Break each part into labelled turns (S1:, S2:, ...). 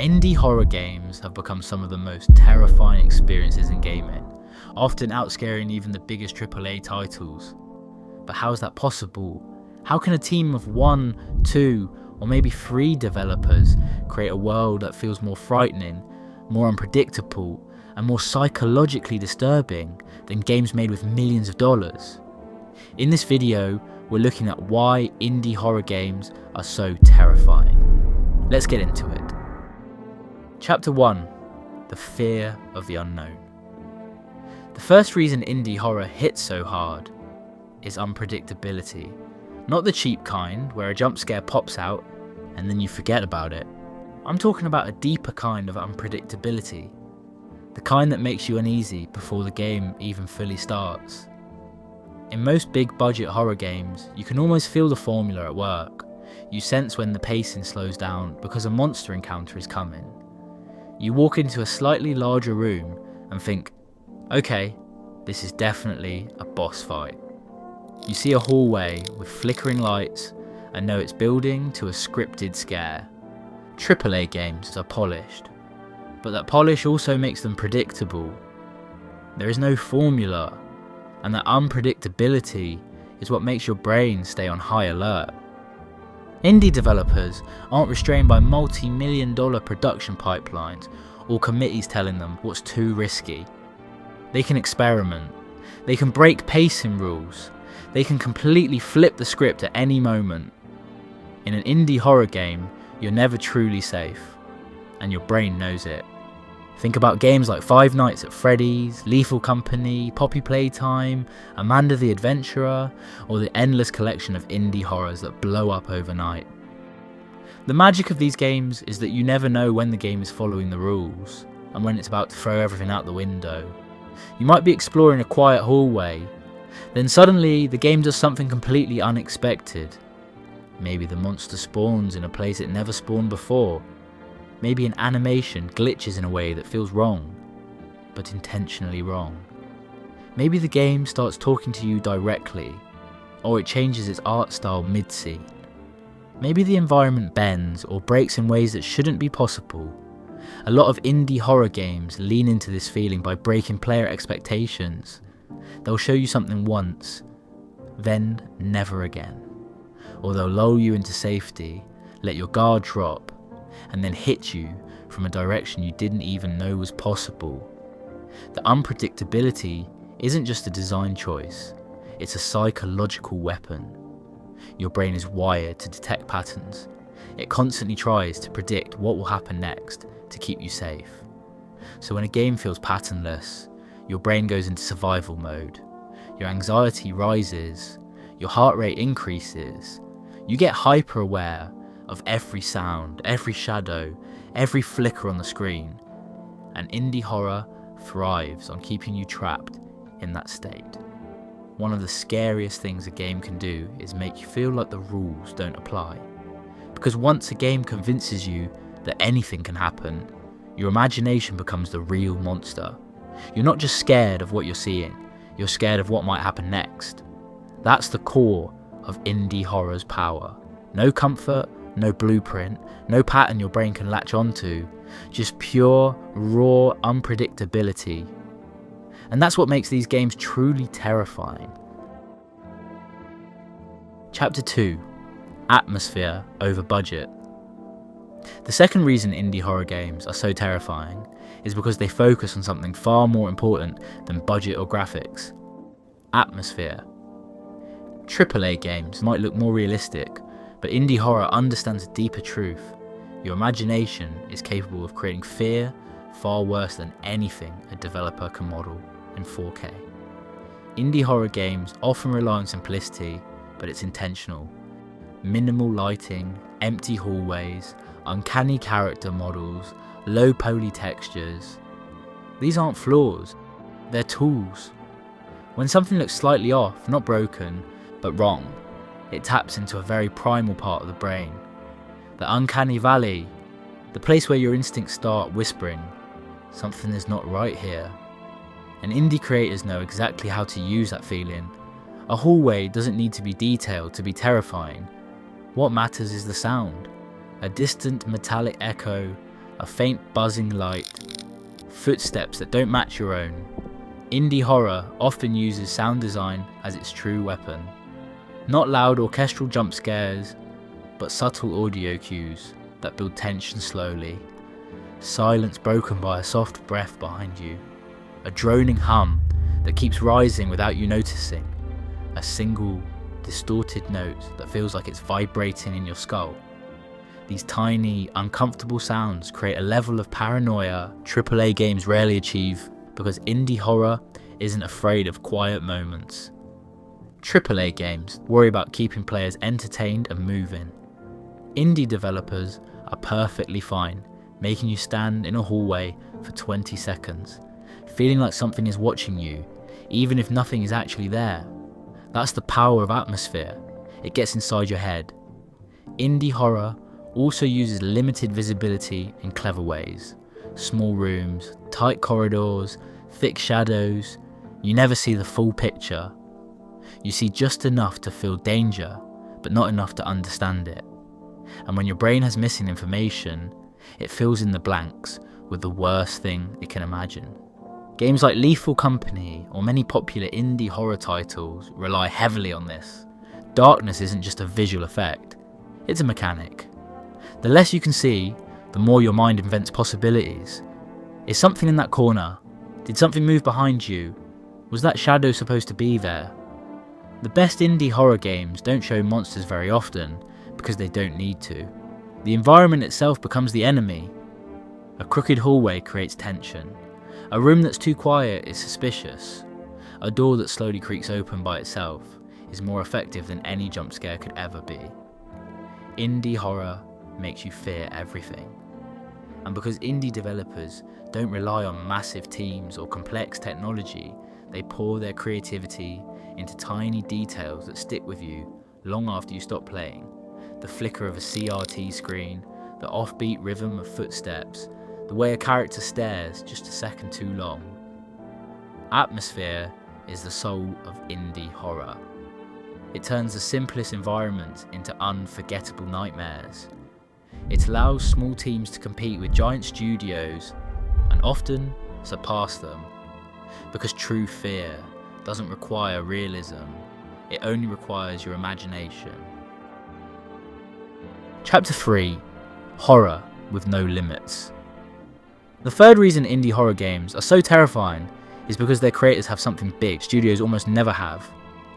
S1: Indie horror games have become some of the most terrifying experiences in gaming, often outscaring even the biggest AAA titles. But how is that possible? How can a team of 1, 2, or maybe 3 developers create a world that feels more frightening, more unpredictable, and more psychologically disturbing than games made with millions of dollars? In this video, we're looking at why indie horror games are so terrifying. Let's get into it. Chapter 1. The fear of the unknown. The first reason indie horror hits so hard is unpredictability. Not the cheap kind, where a jump scare pops out and then you forget about it. I'm talking about a deeper kind of unpredictability. The kind that makes you uneasy before the game even fully starts. In most big budget horror games, you can almost feel the formula at work. You sense when the pacing slows down because a monster encounter is coming. You walk into a slightly larger room and think, okay, this is definitely a boss fight. You see a hallway with flickering lights and know it's building to a scripted scare. AAA games are polished, but that polish also makes them predictable. There is no formula, and that unpredictability is what makes your brain stay on high alert. Indie developers aren't restrained by multi-million-dollar production pipelines or committees telling them what's too risky. They can experiment, they can break pacing rules, they can completely flip the script at any moment. In an indie horror game, you're never truly safe, and your brain knows it. Think about games like Five Nights at Freddy's, Lethal Company, Poppy Playtime, Amanda the Adventurer, or the endless collection of indie horrors that blow up overnight. The magic of these games is that you never know when the game is following the rules, and when it's about to throw everything out the window. You might be exploring a quiet hallway, then suddenly the game does something completely unexpected. Maybe the monster spawns in a place it never spawned before. Maybe an animation glitches in a way that feels wrong, but intentionally wrong. Maybe the game starts talking to you directly, or it changes its art style mid-scene. Maybe the environment bends or breaks in ways that shouldn't be possible. A lot of indie horror games lean into this feeling by breaking player expectations. They'll show you something once, then never again. Or they'll lull you into safety, let your guard drop, and then hit you from a direction you didn't even know was possible. The unpredictability isn't just a design choice, it's a psychological weapon. Your brain is wired to detect patterns. It constantly tries to predict what will happen next to keep you safe. So when a game feels patternless, your brain goes into survival mode. Your anxiety rises, your heart rate increases, you get hyper aware of every sound, every shadow, every flicker on the screen, and indie horror thrives on keeping you trapped in that state. One of the scariest things a game can do is make you feel like the rules don't apply. Because once a game convinces you that anything can happen, your imagination becomes the real monster. You're not just scared of what you're seeing, you're scared of what might happen next. That's the core of indie horror's power. No comfort, no blueprint, no pattern your brain can latch onto, just pure, raw unpredictability. And that's what makes these games truly terrifying. Chapter 2. Atmosphere over budget. The second reason indie horror games are so terrifying is because they focus on something far more important than budget or graphics. Atmosphere. AAA games might look more realistic, but indie horror understands a deeper truth. Your imagination is capable of creating fear far worse than anything a developer can model in 4K. Indie horror games often rely on simplicity, but it's intentional. Minimal lighting, empty hallways, uncanny character models, low poly textures. These aren't flaws, they're tools. When something looks slightly off, not broken, but wrong, it taps into a very primal part of the brain. The uncanny valley, the place where your instincts start whispering, something is not right here. And indie creators know exactly how to use that feeling. A hallway doesn't need to be detailed to be terrifying. What matters is the sound. A distant metallic echo, a faint buzzing light, footsteps that don't match your own. Indie horror often uses sound design as its true weapon. Not loud orchestral jump scares, but subtle audio cues that build tension slowly. Silence broken by a soft breath behind you. A droning hum that keeps rising without you noticing. A single, distorted note that feels like it's vibrating in your skull. These tiny, uncomfortable sounds create a level of paranoia AAA games rarely achieve, because indie horror isn't afraid of quiet moments. AAA games worry about keeping players entertained and moving. Indie developers are perfectly fine making you stand in a hallway for 20 seconds, feeling like something is watching you, even if nothing is actually there. That's the power of atmosphere. It gets inside your head. Indie horror also uses limited visibility in clever ways. Small rooms, tight corridors, thick shadows. You never see the full picture. You see just enough to feel danger, but not enough to understand it. And when your brain has missing information, it fills in the blanks with the worst thing it can imagine. Games like Lethal Company or many popular indie horror titles rely heavily on this. Darkness isn't just a visual effect, it's a mechanic. The less you can see, the more your mind invents possibilities. Is something in that corner? Did something move behind you? Was that shadow supposed to be there? The best indie horror games don't show monsters very often because they don't need to. The environment itself becomes the enemy. A crooked hallway creates tension. A room that's too quiet is suspicious. A door that slowly creaks open by itself is more effective than any jump scare could ever be. Indie horror makes you fear everything. And because indie developers don't rely on massive teams or complex technology, they pour their creativity into tiny details that stick with you long after you stop playing. The flicker of a CRT screen, the offbeat rhythm of footsteps, the way a character stares just a second too long. Atmosphere is the soul of indie horror. It turns the simplest environments into unforgettable nightmares. It allows small teams to compete with giant studios and often surpass them. Because true fear doesn't require realism, it only requires your imagination. Chapter 3. Horror with no limits. The third reason indie horror games are so terrifying is because their creators have something big studios almost never have: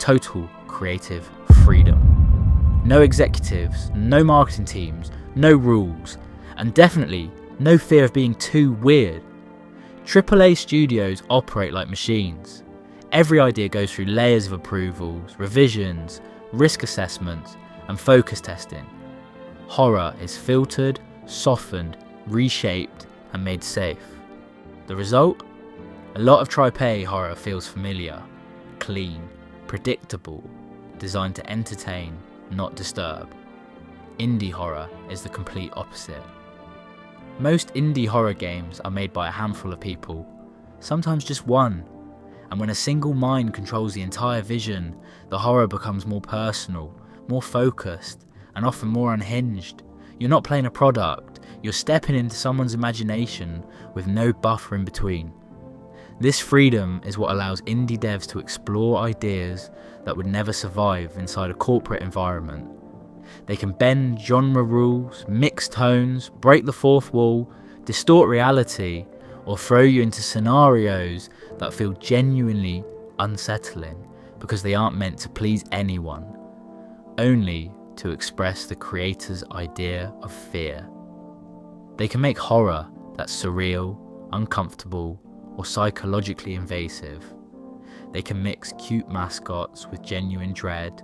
S1: total creative freedom. No executives, no marketing teams, no rules, and definitely no fear of being too weird. AAA studios operate like machines. Every idea goes through layers of approvals, revisions, risk assessments, and focus testing. Horror is filtered, softened, reshaped, and made safe. The result? A lot of AAA horror feels familiar, clean, predictable, designed to entertain, not disturb. Indie horror is the complete opposite. Most indie horror games are made by a handful of people, sometimes just one. And when a single mind controls the entire vision, the horror becomes more personal, more focused, and often more unhinged. You're not playing a product, you're stepping into someone's imagination with no buffer in between. This freedom is what allows indie devs to explore ideas that would never survive inside a corporate environment. They can bend genre rules, mix tones, break the fourth wall, distort reality, or throw you into scenarios that feel genuinely unsettling because they aren't meant to please anyone, only to express the creator's idea of fear. They can make horror that's surreal, uncomfortable, or psychologically invasive. They can mix cute mascots with genuine dread,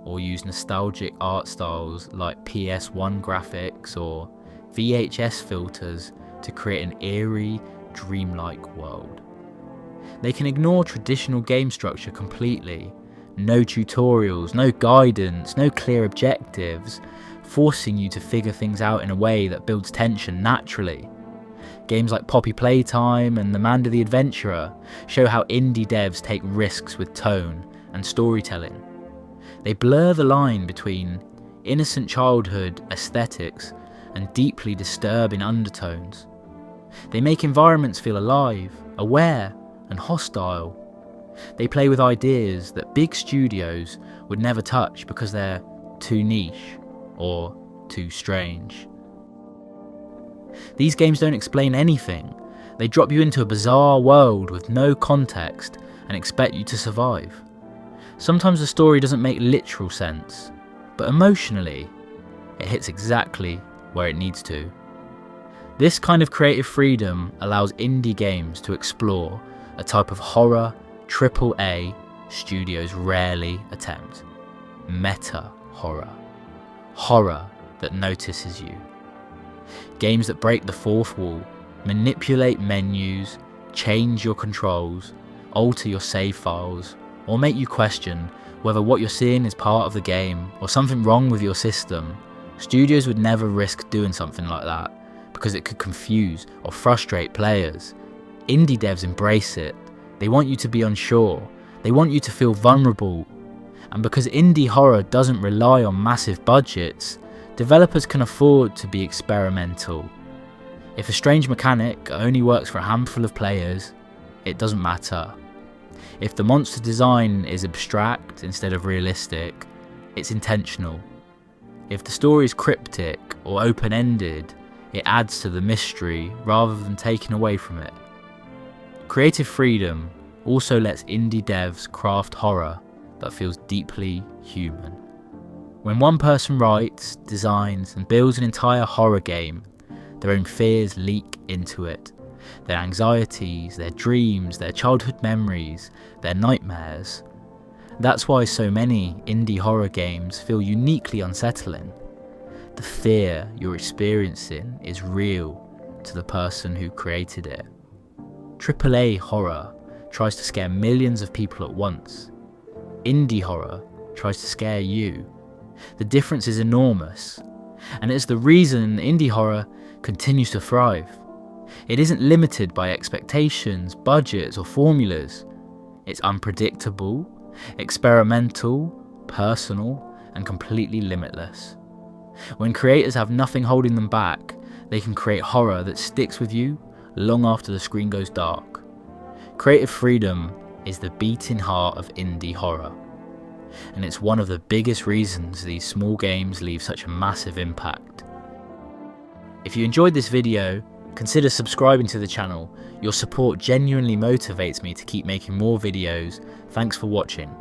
S1: or use nostalgic art styles like PS1 graphics or VHS filters to create an eerie, dreamlike world. They can ignore traditional game structure completely. No tutorials, no guidance, no clear objectives, forcing you to figure things out in a way that builds tension naturally. Games like Poppy Playtime and The Manda the Adventurer show how indie devs take risks with tone and storytelling. They blur the line between innocent childhood aesthetics and deeply disturbing undertones. They make environments feel alive, aware, and hostile. They play with ideas that big studios would never touch because they're too niche or too strange. These games don't explain anything. They drop you into a bizarre world with no context and expect you to survive. Sometimes the story doesn't make literal sense, but emotionally, it hits exactly where it needs to. This kind of creative freedom allows indie games to explore a type of horror AAA studios rarely attempt. Meta horror. Horror that notices you. Games that break the fourth wall, manipulate menus, change your controls, alter your save files, or make you question whether what you're seeing is part of the game or something wrong with your system. Studios would never risk doing something like that because it could confuse or frustrate players. Indie devs embrace it. They want you to be unsure. They want you to feel vulnerable. And because indie horror doesn't rely on massive budgets, developers can afford to be experimental. If a strange mechanic only works for a handful of players, it doesn't matter. If the monster design is abstract instead of realistic, it's intentional. If the story is cryptic or open-ended, it adds to the mystery rather than taking away from it. Creative freedom also lets indie devs craft horror that feels deeply human. When one person writes, designs, and builds an entire horror game, their own fears leak into it. Their anxieties, their dreams, their childhood memories, their nightmares. That's why so many indie horror games feel uniquely unsettling. The fear you're experiencing is real to the person who created it. AAA horror tries to scare millions of people at once. Indie horror tries to scare you. The difference is enormous, and it's the reason indie horror continues to thrive. It isn't limited by expectations, budgets, or formulas. It's unpredictable, experimental, personal, and completely limitless. When creators have nothing holding them back, they can create horror that sticks with you long after the screen goes dark. Creative freedom is the beating heart of indie horror, and it's one of the biggest reasons these small games leave such a massive impact. If you enjoyed this video, consider subscribing to the channel. Your support genuinely motivates me to keep making more videos. Thanks for watching.